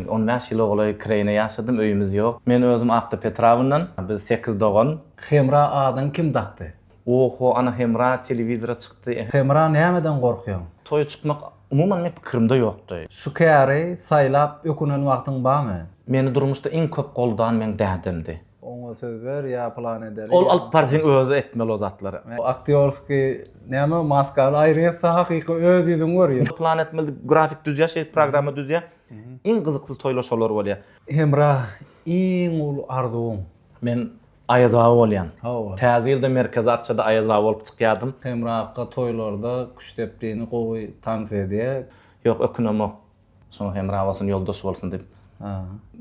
Men 15 ýyl oglay Ukraina ýaşadym, öýümüz ýok. Men özüm Akta Petrawyndan, biz 8 dogan. Hemra adan kim dakty? Oho, ana Hemra telewizora çykdy. Hemra nämeden gorkýan? Toýa çykmak umuman men pikirimde ýokdy. Şu käri saylap ökünen wagtyň barmy? Meni durmuşda en köp goldan men dädimdi. Oňa söz ber ýa plan eder. Ol alyp barjyň özü etmeli o zatlary. Aktyorski näme maskal aýrynsa hakyky öz ýüzüň görýär. Plan etmeli, grafik düzýä, programma düzýä. En gyzyksyz toýlaşalar bolýar. Hemra iň ul arzuwum. Men Ayaz baba bolýan. Hawa. Täze ýylda merkez arçada Ayaz baba bolup çykýardym. Hemraqqa toýlarda küştepdiğini gowy tans edýär. Ýok, ökünemok. Şoň hem rawasyň ýoldaş bolsun diýip.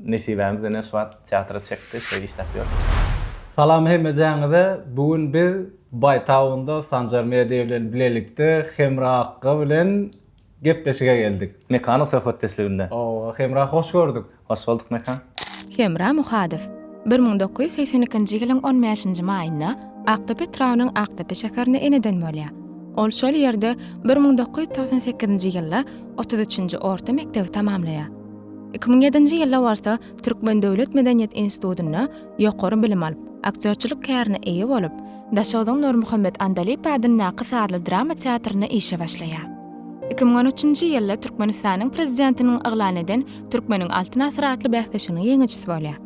Nesibämiz ene şu teatra çekdi, şeýle işläpýär. Salam hemmejaňyza. Bugün biz Baytawunda Sanjar Media bilen bilelikde Hemraqqa bilen gepleşige geldik. Mekanyk söhbetdeşliginde. Hemra hoş gördük. Hoş bulduk Mekan. Hemra Muhadif 1982-nji ýylyň 15-nji maýynda Akta Petrawnyň Aktepe şäherine eneden bolýar. Ol şol ýerde 1998-nji ýylda 33-nji orta mektebi tamamlaýar. 2007-nji ýylda barsa Türkmen Döwlet Medeniýet Institutyna ýokary bilim alyp, aktyorçylyk kärine eýe bolup, Daşawdan Nurmuhammed Andaliýew adyn Nakys adly drama teatryna işe başlaýar. 2013-nji ýylda Türkmenistanyň prezidentiniň eglan eden Türkmeniň Altyn Asr adly bähdeşiniň ýeňiçisi bolýar.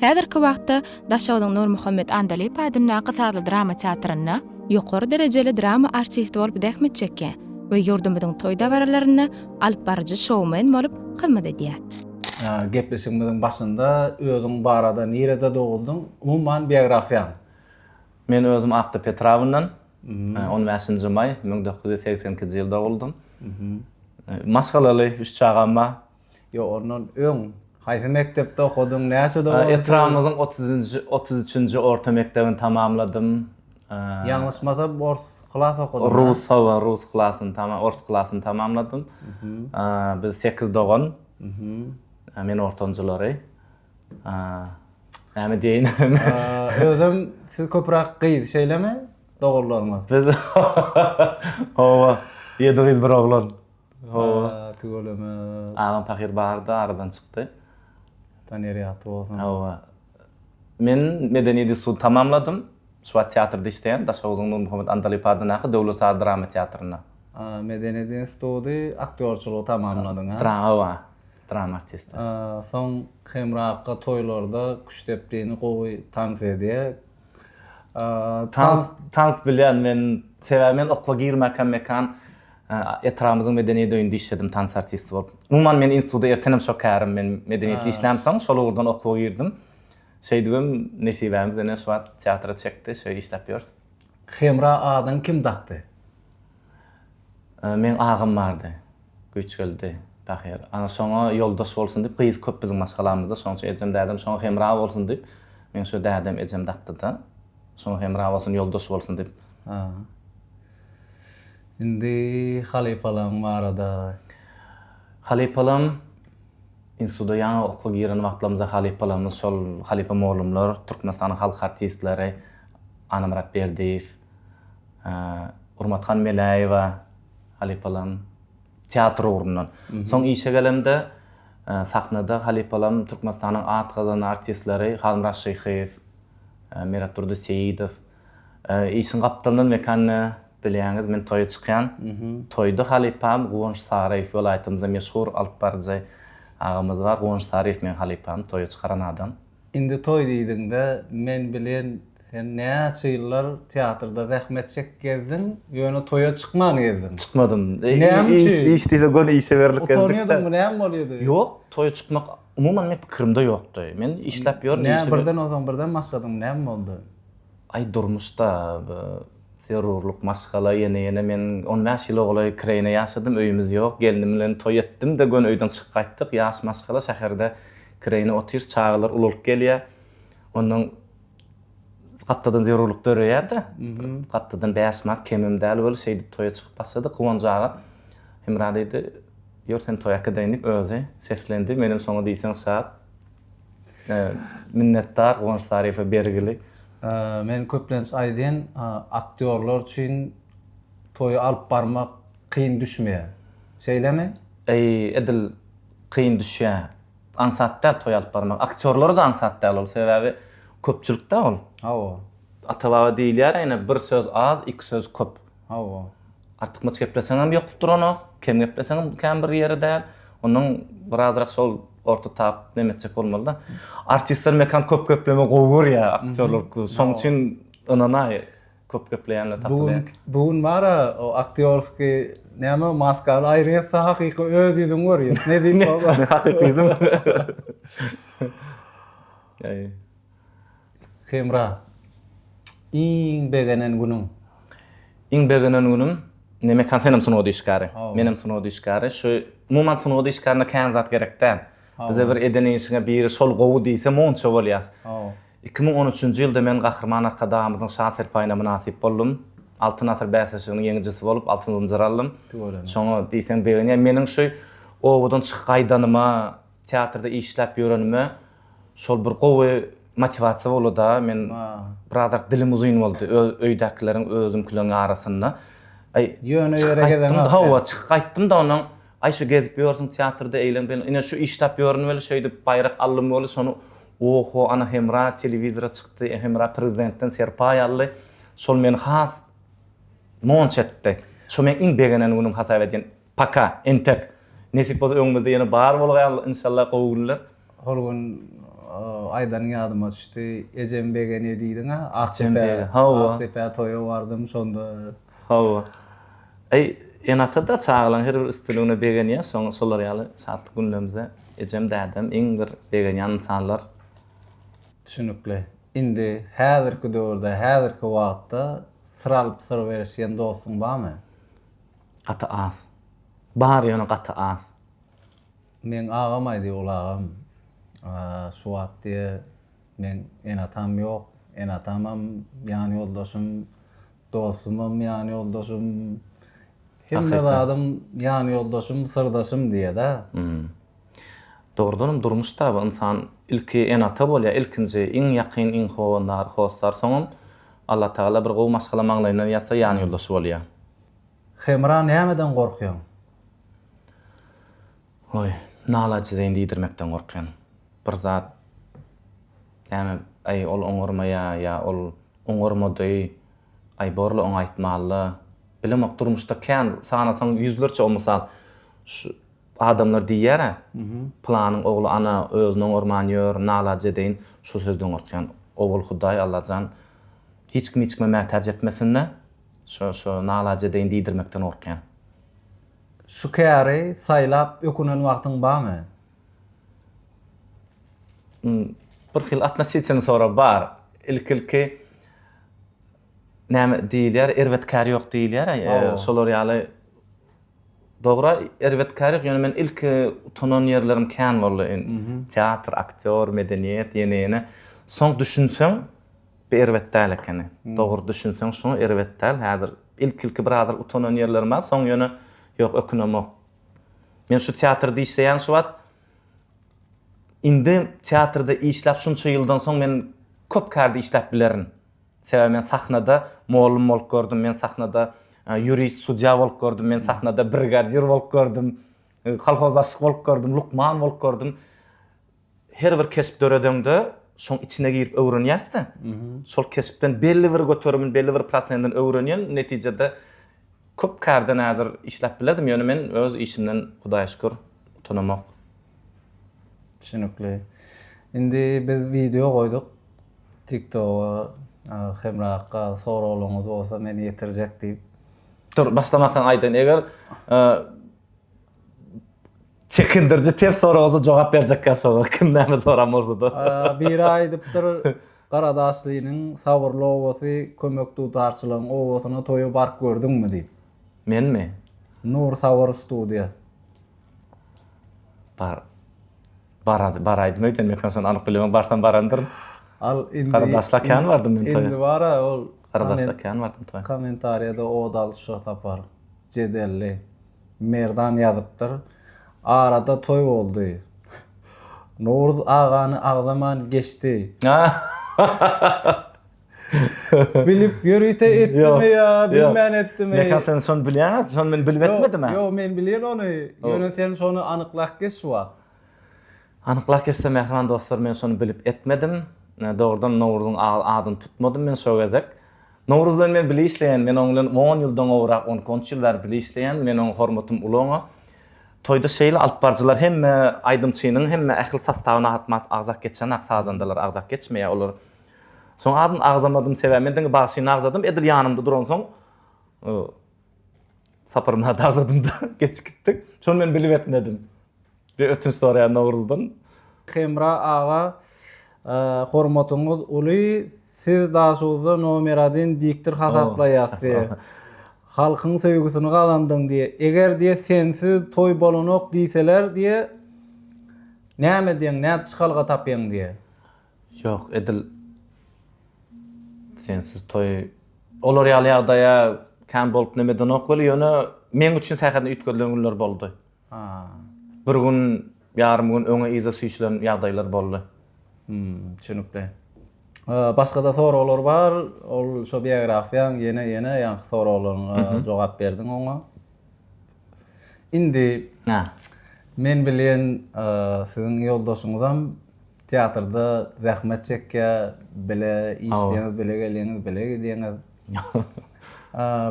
Häzirki wagtda Daşawdan Nurmuhammed Andaliýew adly Nakys adly drama teatryna ýokary derejeli drama artisti bolup dähmet çekýär we ýurdumyzyň toý dawaralaryna alyp barjy showman bolup hyzmat edýär. Gepleşigimiziň başynda özüň barada nerede doguldyň? Umumman biografiýaň. Men özüm Akta Petrawyndan 15-nji may 1982-nji ýylda doguldum. Maşgalaly 3 çağam bar. Yo, ondan öň haýsy mektepde okudyň, näçe doguldun? Etramyzyň 33-nji orta mektebini tamamladym. Ýalňyşmasa bors klas okudum. Rus klasyny klasyny tamamladym. Biz 8 dogan. Men ortancylary. Näme diýin? Özüm siz köpürak gyýdy şeýlemi? Dogurlaryňyz. Biz Hawa, ýedigiz bir oglan. Hawa, tügeleme. Ağam Tahir barda aradan çykdy. Taneriýaty bolsun. Hawa. Men Medeniýet Institutyny tamamladym. Şu teatrda işleyen Daşawdan Nurmuhammed Andaliýew adly Nakys Döwlet Adly drama teatryna. Medeniýet Instituty aktyorçylygy tamamladyň ha? Drama artisti. Soň Hemraqqa toýlarda küştepdiğini gowy tans edýär. Tans bilen men sevämen okula girmäken mekan etramyzyň medeniýet öýünde işledim tans artisti bolup. Umman men institutda ertenem şokärim, men medeniýetde işlämsäň şol ugurdan okuwa girdim. Şeýdigem nesibämiz ene şu teatra çekdi, şeýle işläpýär. Hemra adan kim dakty? Men agam bardy. Göçgeldi. Tahir. Ana şoňa ýoldaş bolsun diýip gyz köp biziň maşgalamyzda şoň üçin ejem dädim, şoňa Hemra bolsun diýip men şu dädim ejem dakdy-da. Şoňa Hemra bolsun ýoldaş bolsun diýip. Indi halipalam barada. Halipalam institutda ýa okuwa giren wagtlarymyzda halipalamyz şol halipa molumlar, Türkmenistanyň halk artistleri Anamurat Berdiýew, Urmatxan Melaýewa, halipalam teatr urundan. Soň işe gelemde sahnada halipalam Türkmenistanyň at gazan artistleri Halmrat Şeýhew, Merat Durdy Seýidow, işin gapdandan mekany bilýäňiz men toýa çykýan. Toýda halipam Gowunç Saraýew welaýatymyzda meşhur alyp barjy ağamyz bar. Gowunç Saraýew men halipam toýa çykaran adam. Indi toý diýdiňde men bilen sen näçe ýyllar teatrda zähmet çekdiň, ýöne toýa çykman edin. Çykmadym. Iş diýse gone işe berilip geldik. Oturýardym, näme bolýardy? Ýok, toýa çykmak umuman men pikirimde ýokdy. Men işläp ýörüm. Näme birden ozan birden başladyň, näme boldy? Ay durmuşda zerurluk maşgala ýene men 15 ýyl oglay Ukraina ýaşadym, öýümüz ýok. Gelinim bilen toý etdim de gön öýden çykyp gaýtdyk. Ýaş maşgala şäherde Ukraina otyr çağlar ululyp gelýär. Ondan gatdadan zerurluk döreýärdi. Gatdadan 5 mat kemim däl bol şeýdi toýa çykyp başlady. Kuwanjaga Hemra diýdi, "Ýör sen toýaka daýanyp özi seslendi. Menim soňa diýsen saat." Minnetdar Gowunç Saraýewa bergili. Men köplenç aýdyn, aktyorlar üçin toý alyp barmak kyn düşmeýär. Şeýlemi? Edil kyn düşýär. ansat däl toy alyp barmak. Aktyorlar da ansat däl ol. Sebäbi köpçülükde ol. Hawa. Ata-baba diýilýär ene bir söz az, iki söz köp. Hawa. Artık maç gepleseňem ýok durany, kim gepleseňem kim bir ýere däl. Onuň birazrak şol orta tap nemetjek bolmaly da. Artistler mekan köp gepleme gowur ýa aktyorlar. Şoň üçin ynana köp gepleýänler tapylýar. Bugün bara o aktyorski näme maskal aýrynsa hakyky öz ýüzüň görýär. Ne diýip bolýar? Hakykysym. Ýa. Hemra. Iň begenen günüň. Iň begenen günüm neme kan senem sunuwdy işgary. Oh. Menem sunuwdy işgary şu muman sunuwdy işgaryna kän zat gerekden. Bize bir edeni işine bir şol gowy diýse monça bolýar. Hawa. 2013-nji ýylda men Gahrman Akadamyzyň şans serpaýyna munasip boldum. Altyn asr bäsleşiginiň ýeňijisi bolup 6-njy rallym. Şoňa diýsem beýle meniň şu owadan çykaýdanyma, teatrda işläp ýörenime şol bir gowy motivasiýa boldy da men birazak dilim uzun boldy öýdäkileriň özümkilerin arasynda. Ay Ýöne ýere geden. Hawa çykaýtdym da onuň ay şu gezip ýörsiň teatrda eýlen ben ine şu işläp ýörenmeli şeýdi baýrak allym bolu şonu oho ana Hemra telewizora çykdy Hemra prezidentden serpaý aldy şol meni has monç etdi. Şo men iň begenen günüm hasap edýän paka entek nesip bolsa öňümizde ýene bar bolýar inşallah gowullar. Hol gün aydan ýadyma düşdi. Ejem begeni diýdiň ha. Aktepe. Hawa. Aktepe toýa bardym şonda. Hawa. Ay enata da çağılan her bir üstülüğüne begenýär, soň solar ýaly saatlyk günlerimizde ejem dädem iň bir begenýän insanlar. Düşünükli. Indi häzirki döwürde, häzirki wagtda sıralyp syr berişen dostum barmy? Gata az. Bar ýöne gata az. Men agam aýdy ulagam. Şu wagtda men enatam ýok. Enatamam ýany ýoldaşym, dostumam ýany ýoldaşym. Hemme adam ýany ýoldaşym, sırdaşym diýe da. Doğrudan durmuşda bu insan ilki enata bolýar, ilkinji iň ýakyn, iň howanlar, hostar soňam Allah Taala bir gowy maşgala maňlaýyndan ýasa ýany ýoldaşy bolýar. Hemra nämeden gorkýan? Oy, nalaçy diýen diýdirmekden gorkýan. Bir zat näme ay ol oňurmaýa ýa ol oňurmady, ay borly oň aýtmaly. Bilemek durmuşda kän sanasaň ýüzlerçe o mysal şu adamlar diýär, planyň ogly ana özüň oňurmanýar, nalaçy diýen şu sözden gorkýan. Owul Hudaý Allahan hiç kim hiçkime mätäç etmesinne. Şu nalaçy diýen diýdirmekden gorkýan. Şu käri saýlap ökünen wagtyň barmy? Bir hil atnasyýasyny sonra bar. İlki näme diýilýär, erwetkär ýok diýilýär. Şolar ýaly Doğra erwetkärik ýöne men ilki utunan ýerlerim kän boldy. Teatr, aktyor, medeniýet ýene-ýene. Soň düşünseň bir erwetdäl ekeni. Dogry düşünseň şoňa erwetdäl. Häzir ilki birazar utunan ýerlerim bar, soň ýöne ýok ökünemok. Men şu teatrda işleýän şu wagt indi teatrda işläp şunça ýyldan soň men köp kärde işläp bilerin. Sebäbi men sahnada muallym bolup gördüm, men sahnada jurist, sudya bolup gördüm, men sahnada brigadir bolup gördüm, kolhozdaşlyk bolup gördüm, lukman bolup gördüm. Her bir kesip döredöňde şoň içine girip öwrenýärsi. Şol kesipden belli bir götürümün, belli bir prosentden öwrenýän, netijede köp kärde näzir işläp bilerdim. Ýöne men öz işimden Hudaýa şükür utanamok. Düşünükli. Indi biz video koyduk. TikTok'a, Hemra'ga soralyňyz bolsa meni ýetirjek diýip. Dur, başlamakdan aýdyn. Eger çekindirji ters soragyňyza jogap berjekkä soňa kim näme soram bolsa da. Bir aýdypdyr Garadaşlynyň sabrly owasy kömek tutarçylygyň owasyna toýup bark gördüňmi diýip. Menmi? Nur Sabr studiýa. Baraýdym öýden men kansan anyk bilemem barsan barandyr. Al indi Garadaşla kän bardym men toýa. Indi bara ol Garadaşla kän bardym toýa. Kommentariýada odal şu tapar. Jedelli. Merdan ýazypdyr. Arada toý boldy. Nur agany agzaman geçti. Bilip ýörüýte etdimi ýa, bilmän etdimi? Men sen şonu bilýän, şonu men bilip etmedimi? Yo, men bilýän onu. Ýöne sen şonu anyklak geç şu wagt. Anyklap kessem mehriban dostlar, men şonu bilip etmedim. Doğrudan Nowruz'un adyny tutmadım men şo gezek. Nowruz bilen men bile işleyen, men oň bilen 10 ýyldan gowrak, 10 ýyllar bile işleyen, men oň hormatym ulaňa. Toyda şeýle alyp barjylar hemme aýdymçynyň hemme ähli sastawyna hatmat agzak geçen aksazandalar agzak geçmeýär olar. Soň adyn agzamadım sebäp men diňe başyny agzadym, edil ýanymda duran soň sapyrma dagzadım da geç gitdik. Şonu men bilip etmedim. Bir ötün soraýan Nowruzdan. Hemra ağa hormatyňyz uly, siz daşuwda nomeradyn diktir hataplaýasy. Halkyň söýgüsini galandyň diye. Eger diye sensiz toy bolanok diýseler diye näme diýen, näme çykalga tapýan diye. Yok, edil sensiz toy olar ýaly kan bolup nemeden okwaly, ýöne men üçin sähätde üýtgönler günler boldy. Ha. Bir gün, yarım gün öňe iza süýçülen ýagdaýlar boldy. Çünükle. Başga da soralar bar. Ol şo biografiýaň ýene ýa soralaryna jogap berdiň oňa. Indi men bilen siziň ýoldaşyňyzam teatrda zähmet çekkä, bile işleýän, bile gelýän, bile gidýän.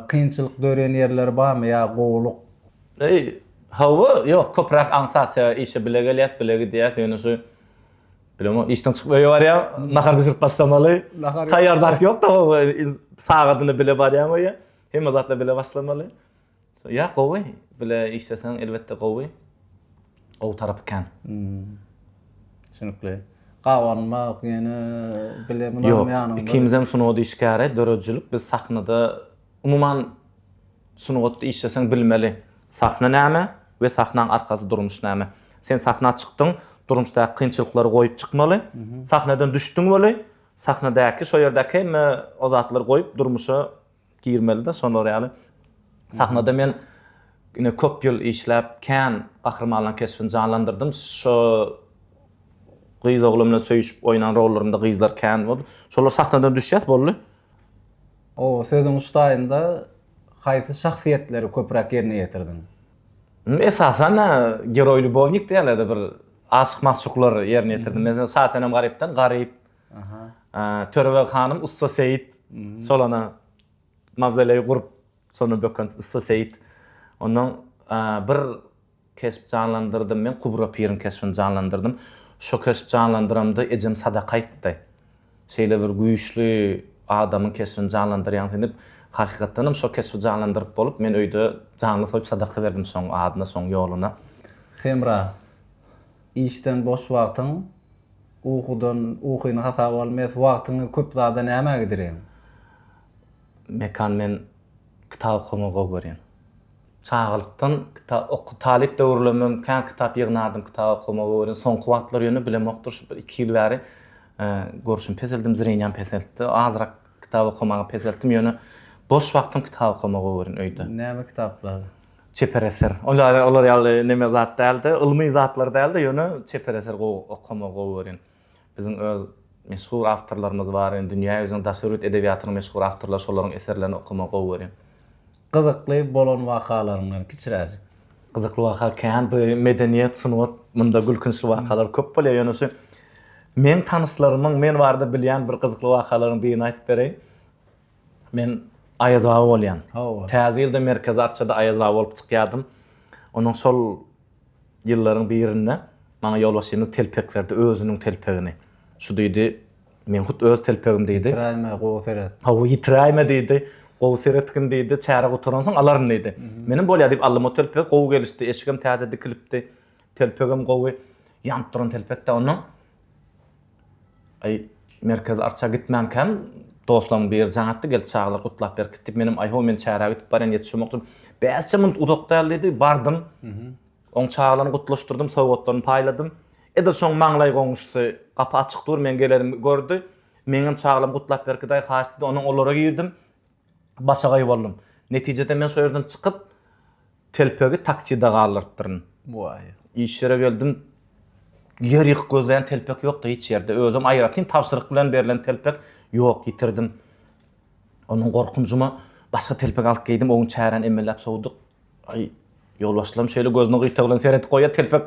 Kynçylyk dören ýerler barmy ýa gowluk? Hawa ýok, köprak ansatsa işe bile gelýär, bile gidýär, ýöne şu bilemo işten çykyp ýar ýa, nahar bizirip başlamaly. Taýýar zat ýok da sagadyny bile barýan ýa, hemme zatla bile başlamaly. Ya gowy, bile işleseň elbetde gowy. O tarapy kan. Şunukle. Gawanmak ýene bilemem ýanymda. Ýok, ikimizem sunugda işgäre, dörejçilik biz sahnada umuman sunugda işleseň bilmeli. Sahna näme we sahnanyň arkasy durmuş näme. Sen sahna çykdyň, durmuşda kynçylyklary goýup çykmaly. Sahnadan düşdüň boly, sahnadaky şo ýerdäki hemme o zatlary goýup durmuşa girmeli de sonra ýaly. Sahnada men ine köp ýyl işläp, kan gahrmanlaryň kesbini janlandyrdym. Şo gyz oglam bilen söýüşip oýnan rollarynda gyzlar kan boldy. Şolar sahnadan düşýär boldy. O sözüň ustaýynda haýsy şahsiýetleri köprak ýerine ýetirdiň? Esasen geroýly boýnik diýerler bir aşyk mahsuklar ýerine ýetirdim. Mesela Sasenem Garipden Garip. Törebe hanım Usta Seyit. Solana mavzeleyi gurup sonu böken Usta Seyit. Ondan bir kesip canlandırdım men, Kubra Pirin kesibini canlandırdım. Şo kesip canlandırımda Ecem Sadaka aýtdy. Şeýle bir güýçlü adamyň kesibini canlandyrýan senip hakykatdanam şo kesip canlandyryp bolup men öýde canly soýup sadaka berdim soň adyna, soň ýoluna. Hemra, işten boş wagtyň, ukyny hasap almaz wagtyňy köp zada näme gidirýän? Mekan men kitap okumaga görýän. Çağlykdan kitap talip döwürlemem, kan kitap ýygnardım, kitap okumaga görýän. Soňky wagtlar ýöne bilemokdur, şu 2 ýyl bäri görüşüm peseldim, zireňem peseldi. Azrak kitap okumaga peseldim ýöne. Boş wagtym kitap okumaga görýän öýde. Näme kitaplar? Çepereser. Olar ýaly neme zat däldi, ilmi zatlar däldi, ýöne çepereser okumaga görýän. Bizim öz meşhur awtorlarymyz bar, dünýä ýüzüne daşuryt edebiýatynyň meşhur awtorlar şolaryň eserlerini okumaga görýän. Gyzykly bolan wakalaryndan kiçiräjik. Gyzykly waka kan, bu medeniýet, sunuwat, munda gülkünçli wakalar köp bolýar. Ýöne şu men tanışlarymyň men barda bilýän bir gyzykly wakalaryň birini aýtyp bereyim. Men Ayaz Baba bolýan. Täze ýylda Merkez Arçada Ayaz Baba bolup çykýardym. Onuň şol ýyllaryň birinde maňa ýolbaşymyz telpek berdi, özüniň telpegini. Şu diýdi, men hut öz telpegim diýdi. Ýiträýme, gowseret. Hawa ýiträýme diýdi. Gowseretkin diýdi, çäre guturansın alaryň diýdi. Menim bolýar diýip allym o telpek gowy gelişdi, eşigim täze dikilipdi. Telpegim gowy ýanyp duran telpekde onuň. Merkez Arça gitmänken dostlarym bir jaňatdy gelip çağlar gutlap berip gitip menim men çäre gitip barän ýetişmokdum. 5 minut uzakda diýdi, bardym. Oň çağlaryny gutlaşdyrdym, sowgatlaryny paýladym. Edil şoň maňlay goňuşsy gapy açyk dur, men gelerim gördü. Meňim çağlarym gutlap berip giday haçdy, onuň olara girdim. Başa gaýbaldym. Netijede men şo ýerden çykyp telpegi takside galypdyryn. Vay. İş ýere geldim. Yer ýyk gözleýän telpek ýokdy hiç ýerde. Özüm aýratyn tapşyryk bilen berilen telpek ýok, ýitirdim. Onuň gorkunjyma başga telpek alyp geldim, oň çären emellep sowduk. Ýolbaşlarym şeýle gözüne gyýtag bilen seretip goýýar, telpek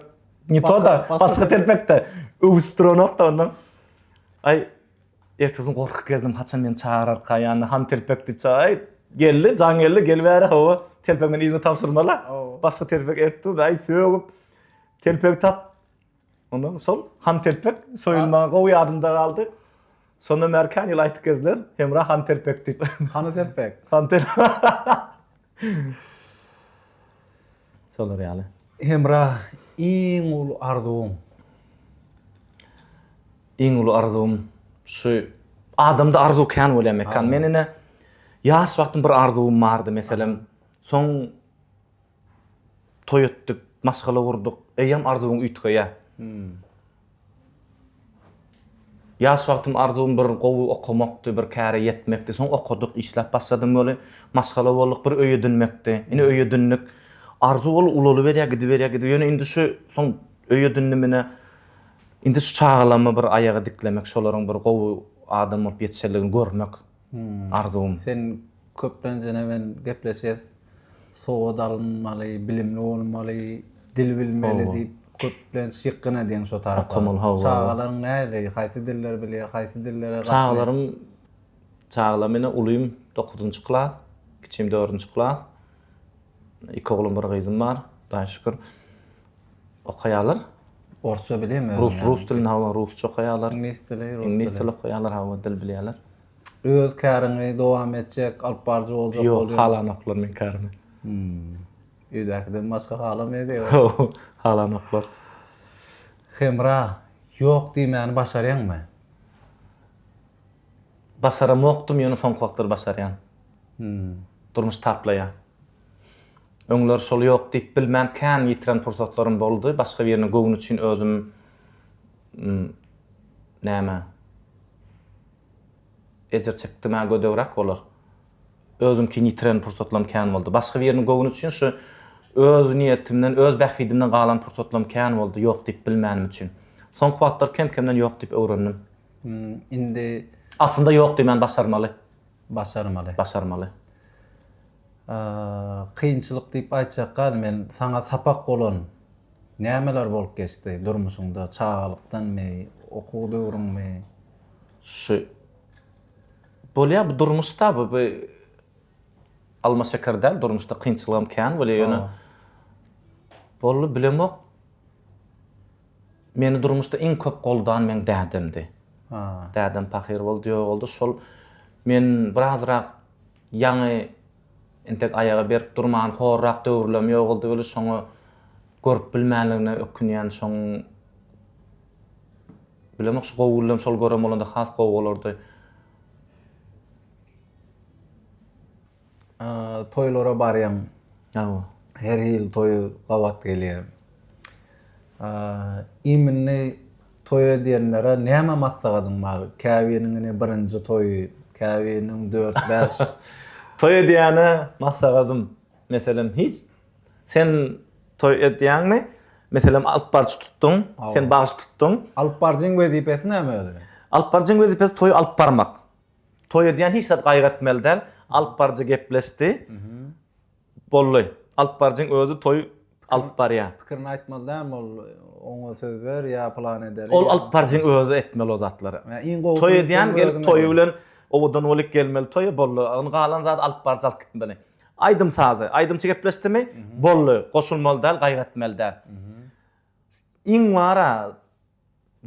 Ni to da başga telpekde öwüsüp duranokda ondan. Ay ertesin gorkup gezdim haçan men çağırar ýany han telpek diýip çay geldi, jan geldi, gelbäri hawa telpekden izni tapşyrmala. Başga telpek ertdi, ay sögüp telpek tap. Ondan sol han telpek soýulmagy gowy ýadymda galdy. Sonra merkan ýyl aýtyp gezler, hemra han telpek diýip. Hany telpek. Han telpek. Solar ýaly. Hemra iň ulu arzuwuň. Iň ulu arzum şu adamda arzu kän bolemekan. Menine ýaş wagtym bir arzum bardy meselem. Soň toý etdik, maşgala gurduk. Eýem arzuwuň üýtgeýä. Ýaş wagtym arzum bir gowy okumakdy, bir käre ýetmekdi. Soň okuduk, işläp başladym böyle. Maşgala bolduk, bir öýe dünmekdi. Ine öýe dünnik arzu bol ulaly berýär, gidiberýär, gidiberýär. Ýöne indi şu soň öýe dünnemine indi şu çağlama bir ayağa diklemek, şolaryň bir gowy adam bolup ýetişerligini görmek. Arzum. Sen köplenjene men gepleşes. Sowat alınmaly, bilimli bolmaly, dil bilmeli diýip köplen şykkına diýen şo tarapda. Çağalaryň näle, haýsy diller bilýär, haýsy dillere Çağlarym mene uluyum 9-njy klas, kiçim 4-njy klas. İki oglum bir gyzym bar, daha şükür. Okaýarlar. Orça bilemi? Rus dilini hawa rusça okaýarlar. İnglis dili, İnglis dili okaýarlar, hawa dil bilýärler. Öz käriňi dowam etjek, alyp barjy boljak bolýar. Ýok, halanoklar men kärimi. Ýüdäkden başga halam edi. Halanoklar. Hemra, ýok diýmäni başarýanmy? Başaramokdum, ýöne soňky wagtlar başarýan. Durmuş taplaýar. Öňler şol ýok diýip bilmän kän ýitiren pursatlarym boldy. Başga birine göwün üçin özüm näme? Ejer çekdim gödöwrak bolar. Özümki ýitiren pursatlarym kän boldy. Başga birine göwün üçin şu öz niýetimden, öz bähfidimden galan pursatlarym kän boldy. Ýok diýip bilmänim üçin. Soňky wagtlar kemden ýok diýip öwrendim. Indi aslında ýok diýmän başarmaly. Başarmaly. Kıyınçılık diýip aýtjakka men saňa sapak bolan nämeler bolup geçdi durmuşyňda, çağalykdanmy, okuw döwrüňmi? Şu bolýar bu durmuşda bu alma şekerdäl durmuşda kıyınçylygym kän bolýar ýöne. Bolly bilemok. Meni durmuşda iň köp goldan men dädimdi. Dädim pahyr boldy, ýok boldy. Şol men birazrak ýaňy entek ayağa berip durman horrak döwürlem ýok boldy, böyle şoňa görüp bilmänligine ökünýän şoň bilemok şu gowullem şol görem bolanda has gowy bolardy. Toýlara barýan. Her ýyl toý gawat gelýär. Iminni toý edýänlere näme maksagadyň bar? Käbiýeniň birinji toýy, käbiýeniň 4-5 toy edýäne maksagadım. Meselem hiç sen toy edýänmi? Meselem alyp barjy tutdun, sen bagyş tutdun. Alyp barjyň wezipesi näme öýdi? Alyp barjyň wezipesi toy alyp barmak. Toy edýän hiç zat gaýgatmaly däl. Alyp barjy gepleşdi. Bolly. Alyp barjyň özü toy alyp barýar. Pikirini aýtmaly däl, ol oňa söz ber ýa plan eder. Ol alyp barjyň özü etmeli o zatlary. Toy edýän gelip toy bilen owadan olyk gelmeli toy bolly. Onu galan zat alyp barjy alyp gitmeli. Aýdym sazy, aýdymçy gepleşdimi? Bolly, goşulmaly däl, gaýgatmaly däl. Iň wara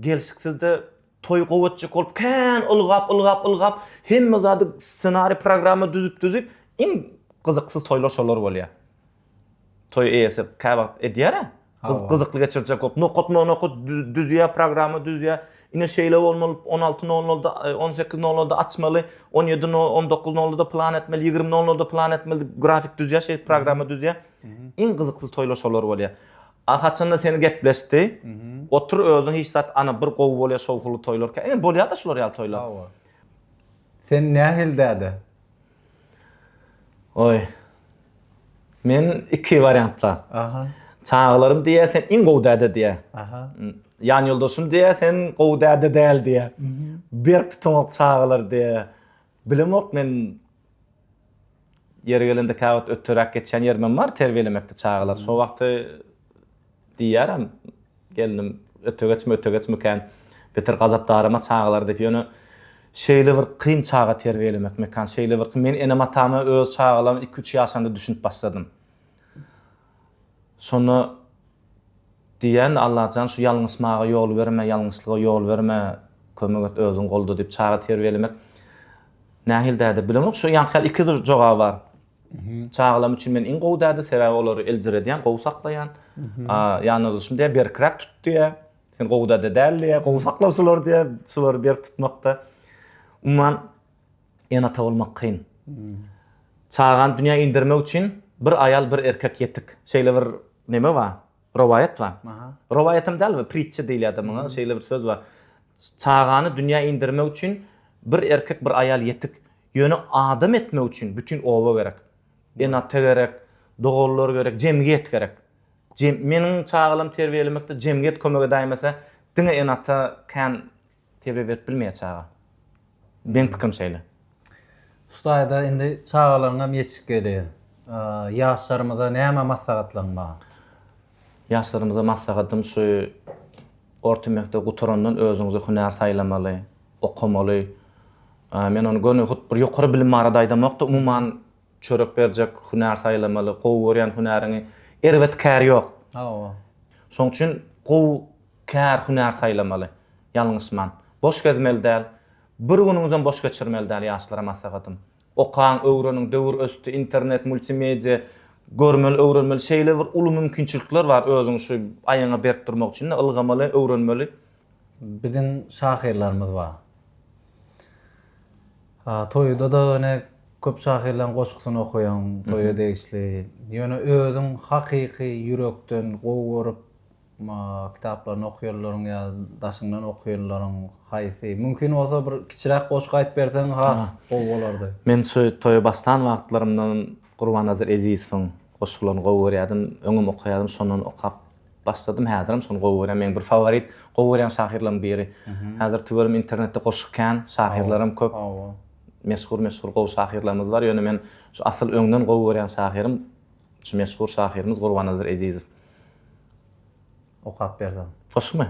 gelsiksizde toy gowatjak bolup kän ılgap hemme zady ssenari programma düzüp iň gyzyksyz toylar şolar bolýar. Toy eýesi käbät edýär. Gyzykly geçirjek bolup nokot düzýär programma düzýär. Ine şeýle bolmaly 16:00-da 18:00-da açmaly, 17:00-19:00-da plan etmeli, 20:00-da plan etmeli, grafik düzýär, şeýle programma düzýär. Iň gyzyksyz toylar şolar bolýar. Haçanda seni gepleşdi. Otur özüň hiç zat ana bir gowy bolýar şowkulu toylar. Bolýar da şolar ýaly toylar. Sen nähil dädi? Oy. Men iki variantlar. Çağlarım diye sen iň gowy dädi diye. Yan yoldaşım diye sen gowy dädi däl diye. Bir tutumak çağlar diye. Bilemok men yer gelende käwat ötürek geçen ýermen bar terbiýelemekde çağlar. Şo wagty diýärem geldim öte geçmeken beter gazapdaryma çağlar dep ýöne şeýle bir kyn çağa terbiyelemek mekan şeýle bir men enem atama öz çağlam 2-3 ýaşanda düşünüp başladym. Sonra diýen Allahjan şu ýalňysmaga ýol berme, ýalňyslyga ýol berme, kömek et özüň golda dip çağa terbiyelemek. Nähildäde bilemok şu ýankyl 2 jogap bar. Çağlam üçin men iň gowy däde sebäbi olary eljiredýän, gowy saklaýan. Ýani şunday berkirak tutdy. Sen gowy däde däl, gowy saklapsylar diýe, şular berk tutmakda. Umman enata bolmak kyn. Çağan dünýä indirmek üçin bir aýal bir erkek ýetik. Şeýle bir neme bar? Rowaýat bar. Rowaýatym däl, pritçe diýilýär muňa, şeýle bir söz bar. Çağany dünýä indirmek üçin bir erkek bir aýal ýetik. Ýöne adam etmek üçin bütün owa gerek. Enata gerek, dogollar gerek, jemgyýet gerek. Meniň çağalym terbiýelemekde jemgyýet kömek edäýmese, diňe enata kan terbiýe bilmeýär. Ben pikrim şeýle. Ustaýda indi çağalaryňam ýetişip gelýär. Ýaşlarymyzda näme maslahatlaňma? Ýaşlarymyza maslahatym şu orta mekde guturandan özüňizi hünär saýlamaly, okamaly. Men onu göni bir ýokary bilim barada aýdamakda umumyň çörek berjek hünär saýlamaly, gowy görýän hünäriňi erwetkär ýok. Şoň üçin gowy kär hünär saýlamaly. Ýalňysman. Boş gezmeli däl. Bir günüňizden boş geçirmeli däl ýaşlara maslahatym. Okan, öwreniň, döwür östü, internet, multimedia, görmeli, öwrenmeli şeýle bir uly mümkinçilikler bar özüň şu aýyňa berip durmak üçin ylgamaly, öwrenmeli. Bizim şahirlarymyz bar. Toýda da ne köp şahirlaryň goşgysyny okuyan, toýa degişli. Ýöne özüň hakyky ýürekden gowy görüp kitaplarını okuyorlaryň ýa daşyňdan okuyorlaryň haýsy. Mümkin bolsa bir kiçirak goşgy aýdyp berseň gowy bolardy. Men şu toýa bastan wagtlarymdan Gurbannazar Ezizowyň goşgylaryny gowy görýärdim, öňüm okuýardym, şondan okap başladym. Häzirim şonu gowy görýän, men bir favorit gowy görýän şahirlaryň biri. Häzir tüwerim internetde goşykkan şahirlarym köp. Meşhur gowy şahirlarymyz bar. Ýöne men şu asyl öňden gowy görýän şahirim, şu meşhur şahirimiz Gurbannazar Ezizow. Okap berdim. Goşukmy?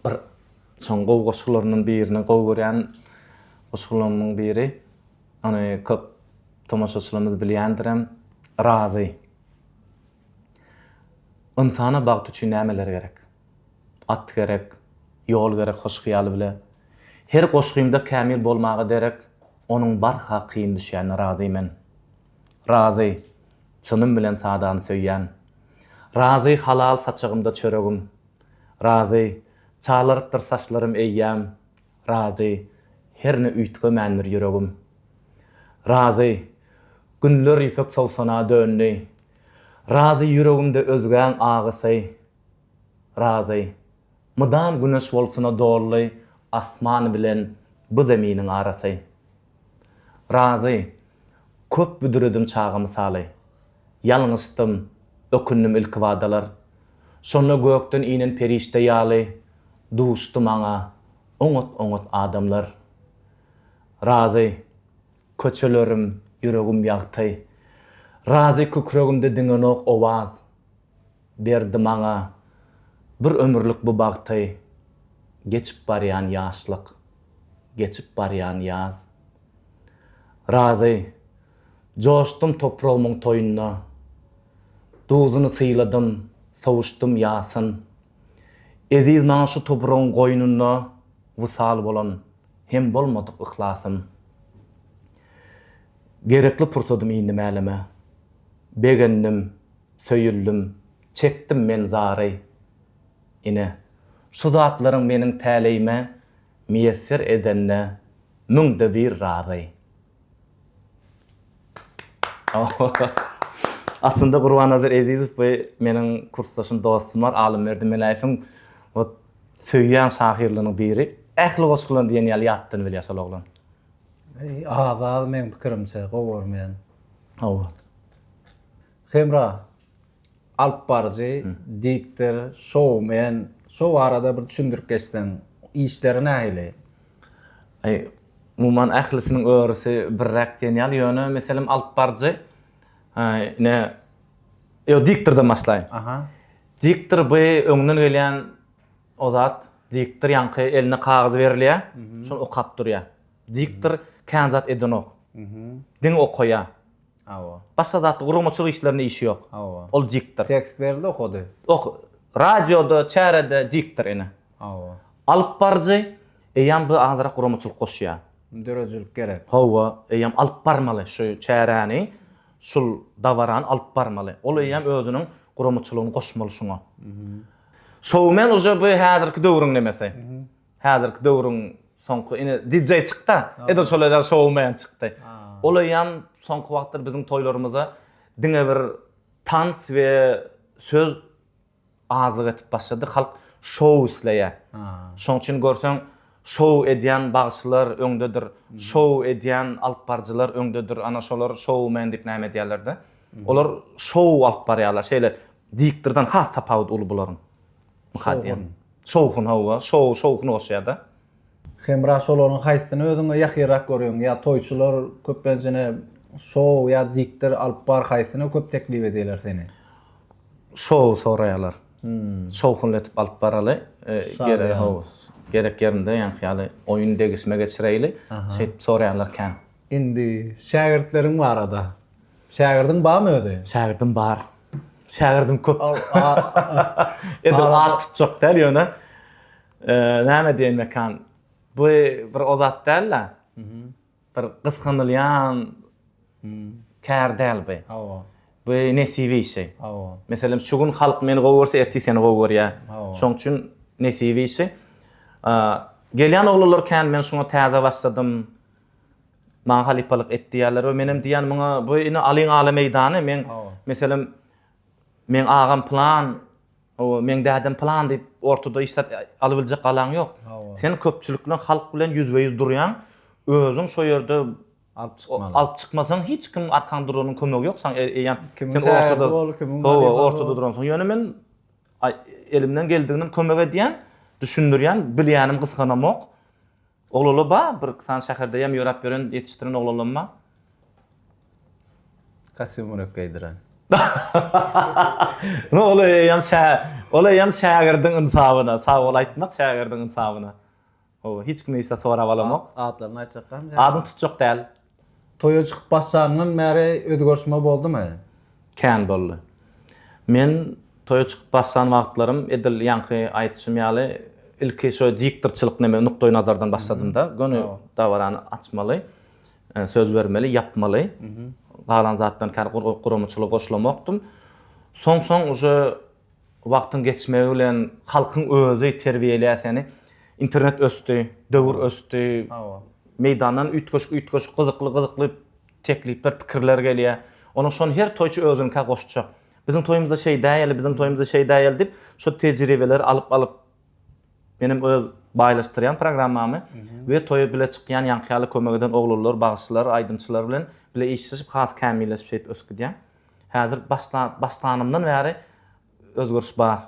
Bir son gowy goşgylarynyň birini gowy görýän goşgylarynyň biri, ony köp tomaşaçylarymyz bilýändirem, Razy. Insana bagty üçin nämeler gerek? At gerek, ýol gerek hoş hyýaly bilen. Her goşgymda kämil bolmagy derek, onuň barha kyn düşýän razymen. Razy, çynym bilen sadany söýýän. Razy halal saçygymda çöregim. Razy, çağlarypdyr saçlarym eýýäm. Razy, herne üýtgemändir ýüregim. Razy, günler ýepek sowsana dönni. Razy ýüregimde özgäň agysy. Razy, mudam güneş bolsuna dolly, asman bilen bu zeminiň arasy. Razy, köp büdüredim çağamy saly. Ýalňysdym, ökünnüm ilk wadalar. Şonu gökden inen perişte ýaly, duşdy maňa oňat adamlar. Razy, köçelerim, ýüregim ýagty. Razy kökregimde diňenok owaz berdi maňa. Bir ömürlük bu bagty, geçip barýan ýaşlyk, geçip barýan ýaz. Razy, joşdum toprağımın toyunna, duzunu syýladym, sowuşdum ýasyn. Eziz maňa şu toprağın goýnuna wysal bolan hem bolmadyk ihlasym. Gerekli pursadym indi mälime. Begendim, söýüldüm, çekdim men zary. Ine, şu zatlaryň meniň täleýime miýessir edenne müňde bir razy. Aslında Gurbannazar Ezizow bu meniň kursdaşym dostum bar, Alim Berdimeläýewiň o söýýän şahirlarynyň biri. Ähli goşgylan diýen ýaly ýatdyny bilýär oglan. Az men pikirimçe gowy görmeýän. Hemra alp barjy, diktir, showman, şu arada bir düşündirip geçsen, işleri nähili? Umuman ählisiniň öwrüsi birräk diýen ýaly ýöne, meselem alp barjy, diktirden başlaýyn. Diktir bu öňden gelýän o zat, diktir ýanky eline kagaz berilýär, şonu okap durýar. Diktir kän zat edenok. Diň okuýar. Awa. Başga zat guramaçylyk işlerini işi ýok. Awa. Ol diktir. Tekst berdi okudy. Radioda, çärede diktir ene. Awa. Alyp barjy, eýam bu azrak guramaçylyk goşýar. Döröjülük gerek. Hawa, eýam alyp barmaly şu çäräni, şul davaran alyp barmaly. Ol eýam özüniň guramaçylygyny goşmaly şuňa. Showman oje bu häzirki döwrüň nemese. Häzirki döwrüň soňky ine DJ çykdy. Eder şolalar showman çykdy. Ol eýam soňky wagtlar biziň toýlarymyza diňe bir tans we söz azlyk etip başlady. Halk show isleýär. Şoň üçin görseň show edýän bagçylar öňdedir. Show edýän alyp barjylar öňdedir. Ana şolar showman diýip näme diýerler-de. Olar show alyp barýarlar. Şeýle diktirden has tapawut ulu bularyň. Muhaddiýan. Showhun hawa, showhun oşýar-da. Hemra şolaryň haýsyny özüňe ýakyrak görýän ýa toýçular köpüncene show ýa diktir alyp bar haýsyny köp teklip edýärler seni. Show soraýarlar. Showhun etip alyp baraly. Gerek yerinde ýani ýaly oýun degisme geçireýli. Şeýip soraýarlar kän. Indi şagirdleriň barada. Şagirdiň barmy özi? Şagirdim bar. Şagirdim köp. Edil at tutjak däl ýöne. Näme diýmek kan? Bu bir ozat däl-la. Bir gysganylýan kär däl bu. Awa. Bu nesibi işi. Awa. Meselem şu gün halk meni gowursa erti seni gowurýar. Şoň üçin nesibi işi. Gelýän oglanlar kän men şoňa täze başladym. Maňa halipalyk etdiýärler we menem diýen maňa bu ine alyň ala meýdany men meselem men agam plan o men dädem plan diýip ortada işlet alybiljek galan ýok. Sen köpçülükle halk bilen yüzbe-yüz durýan, özüň şo ýerde alyp çykmasaň hiç kim arkan duranyň kömegi ýok. Sen ortada duransyň. Ýöne men elimden geldigini kömek edýän, düşündirýän, bilýänim gysganamok. Oglala ba, bir san şäherde ýam ýörap beren ýetişdiren oglalanma. Kasymyryk gaýdyran. No olayam şägirdiň insabyna, sag ol aýtmak şägirdiň insabyna. O hiç kim ise sorap alamak. Atlaryny aýtjakam. Adyň tutjak däl. Toýa çykyp başlangyň märe özgörüşme boldumy? Kän boldy. Men toýa çykyp başlan wagtlarym edil ýanky aýtyşym ýaly ilki şo diktirçilik näme nukdaý nazardan başladym da. Göni dawarany açmaly, söz bermeli, yapmaly. Galan zatdan kar guramaçylyk goşulamakdym. Soň uje wagtyň geçmegi bilen halkyň özü terbiýelär seni. İnternet östü, döwür östü. Meýdandan ütköşük gyzykly teklipler, pikirler gelýär. Onuň şonu her toýçy özüni ka goşjak. Biziň toýumyzda şey däýel, dip şo tejribeler alyp benim öz baýlaşdyrýan programmamy we toýa bile çykýan ýankyly kömegden oglanlar, bagçylar, aýdymçylar bilen bile işleşip has kämilleşip şeýit ösküdýän. Häzir başlanymdan bäri özgörüş bar.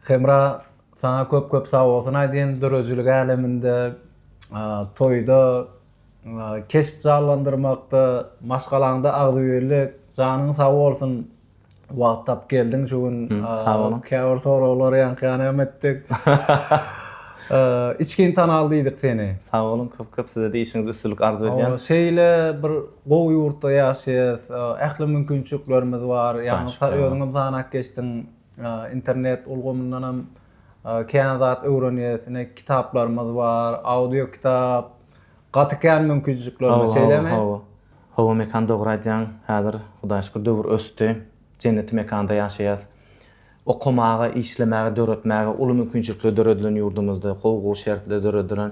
Hemra sana köp sag bolsun aýdyn döröjülük aleminde toýda kesip jarlandyrmakda, maşgalanda agdyberlik janyň sag bolsun. Wagt tap geldiň şu gün käwir soralar ýankyny etdik. İçkin tan aldydyk seni. Sag bolun, köp size de işiniz üstünlük arzu edýän. Şeýle bir gowy ýurtda ýaşaýas, ähli mümkinçiliklerimiz bar. Ýani özüňiz sanak geçdiň, internet ulgamyndan hem kän zat öwrenýäs, kitaplarymyz bar, audio kitap, gatykän mümkinçiliklerimiz şeýlemi? Hawa mekan dogry aýdýan, häzir Hudaýa şükür döwür östü. Cennet mekanda ýaşaýas. Okumaga, işlemäge, döretmäge, uly mümkinçilikler döredilen ýurdumyzda, gowy şertler döredilen,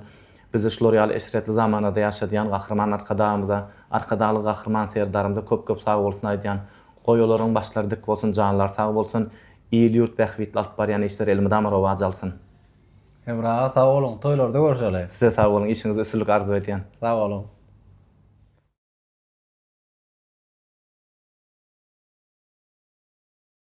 biz şular ýaly eşretli zamanada ýaşadýan gahrman arkadaly gahrman serdarymyza köp sag bolsun aýdýan. Goýolaryň başlary dik bolsun, janlar sag bolsun, ýyl ýurt bähwitli alyp barýan işler elime damara ajalsyn. Emra sag bolun, toýlarda görüşeli. Size sag bolun, işiniz üstünlük arzu edýän. Sag bolun.